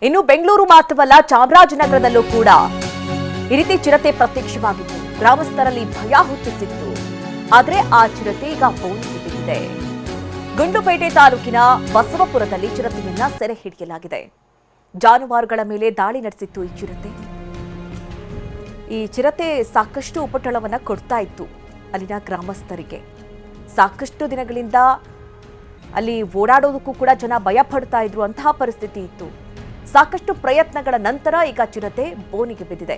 ಇನ್ನು ಬೆಂಗಳೂರು ಮಾತ್ರವಲ್ಲ ಚಾಮರಾಜನಗರದಲ್ಲೂ ಕೂಡ ಈ ರೀತಿ ಚಿರತೆ ಪ್ರತ್ಯಕ್ಷವಾಗಿತ್ತು. ಗ್ರಾಮಸ್ಥರಲ್ಲಿ ಭಯ ಹುಟ್ಟಿಸಿತ್ತು. ಆದರೆ ಆ ಚಿರತೆ ಈಗ ಬೋನಿಗೆ ಬಿದ್ದಿದೆ. ಗುಂಡ್ಲುಪೇಟೆ ತಾಲೂಕಿನ ಬಸವಪುರದಲ್ಲಿ ಚಿರತೆಯನ್ನ ಸೆರೆ ಹಿಡಿಯಲಾಗಿದೆ. ಜಾನುವಾರುಗಳ ಮೇಲೆ ದಾಳಿ ನಡೆಸಿತ್ತು ಈ ಚಿರತೆ. ಈ ಚಿರತೆ ಸಾಕಷ್ಟು ಉಪಟಳವನ್ನ ಕೊಡ್ತಾ ಇತ್ತು ಅಲ್ಲಿನ ಗ್ರಾಮಸ್ಥರಿಗೆ. ಸಾಕಷ್ಟು ದಿನಗಳಿಂದ ಅಲ್ಲಿ ಓಡಾಡೋದಕ್ಕೂ ಕೂಡ ಜನ ಭಯ ಪಡ್ತಾ ಇದ್ರು. ಅಂತಹ ಪರಿಸ್ಥಿತಿ ಇತ್ತು. ಸಾಕಷ್ಟು ಪ್ರಯತ್ನಗಳ ನಂತರ ಈಗ ಚಿರತೆ ಬೋನಿಗೆ ಬಿದ್ದಿದೆ.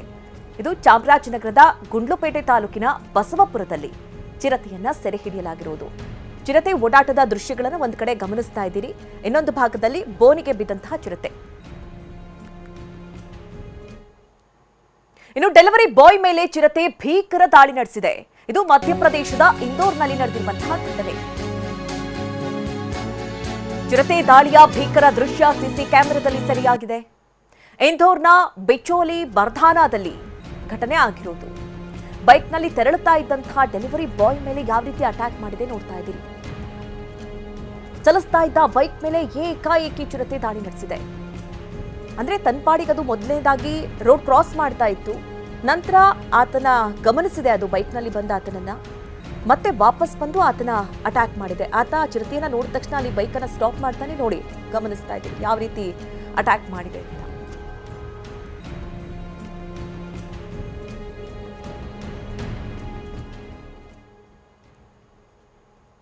ಇದು ಚಾಮರಾಜನಗರದ ಗುಂಡ್ಲುಪೇಟೆ ತಾಲೂಕಿನ ಬಸವಪುರದಲ್ಲಿ ಚಿರತೆಯನ್ನ ಸೆರೆ ಹಿಡಿಯಲಾಗಿರುವುದು. ಚಿರತೆ ಓಡಾಟದ ದೃಶ್ಯಗಳನ್ನು ಒಂದು ಕಡೆ ಗಮನಿಸ್ತಾ ಇದ್ದೀರಿ. ಇನ್ನೊಂದು ಭಾಗದಲ್ಲಿ ಬೋನಿಗೆ ಬಿದ್ದಂತಹ ಚಿರತೆ. ಇನ್ನು ಡೆಲಿವರಿ ಬಾಯ್ ಮೇಲೆ ಚಿರತೆ ಭೀಕರ ದಾಳಿ ನಡೆಸಿದೆ. ಇದು ಮಧ್ಯಪ್ರದೇಶದ ಇಂದೋರ್ನಲ್ಲಿ ನಡೆದಿರುವಂತಹ ಘಟನೆ. ಚಿರತೆ ದಾಳಿಯ ಭೀಕರ ದೃಶ್ಯ ಸಿಸಿ ಕ್ಯಾಮೆರಾದಲ್ಲಿ ಸೆರೆಯಾಗಿದೆ. ಇಂದೋರ್ನ ಬಿಚೋಲಿ ಬರ್ಧಾನಾದಲ್ಲಿ ಘಟನೆ ಆಗಿರೋದು. ಬೈಕ್ನಲ್ಲಿ ತೆರಳುತ್ತಾ ಇದ್ದಂತಹ ಡೆಲಿವರಿ ಬಾಯ್ ಮೇಲೆ ಯಾವ ರೀತಿ ಅಟ್ಯಾಕ್ ಮಾಡಿದೆ ನೋಡ್ತಾ ಇದ್ದೀರಿ. ಚಲಿಸ್ತಾ ಇದ್ದ ಬೈಕ್ ಮೇಲೆ ಏಕಾಏಕಿ ಚಿರತೆ ದಾಳಿ ನಡೆಸಿದೆ. ಅಂದ್ರೆ ತನ್ಪಾಡಿಗದು ಮೊದಲನೇದಾಗಿ ರೋಡ್ ಕ್ರಾಸ್ ಮಾಡ್ತಾ ಇತ್ತು. ನಂತರ ಆತನ ಗಮನಿಸಿದೆ, ಅದು ಬೈಕ್ನಲ್ಲಿ ಬಂದ ಆತನನ್ನ ಮತ್ತೆ ವಾಪಸ್ ಬಂದು ಆತನ ಅಟ್ಯಾಕ್ ಮಾಡಿದೆ. ಆತ ಚಿರತೆಯನ್ನ ನೋಡಿದ ತಕ್ಷಣ ಅಲ್ಲಿ ಬೈಕನ್ನ ಸ್ಟಾಪ್ ಮಾಡ್ತಾನೆ. ನೋಡಿ, ಗಮನಿಸ್ತಾ ಇದ್ದೀವಿ ಯಾವ ರೀತಿ ಅಟ್ಯಾಕ್ ಮಾಡಿದೆ ಅಂತ.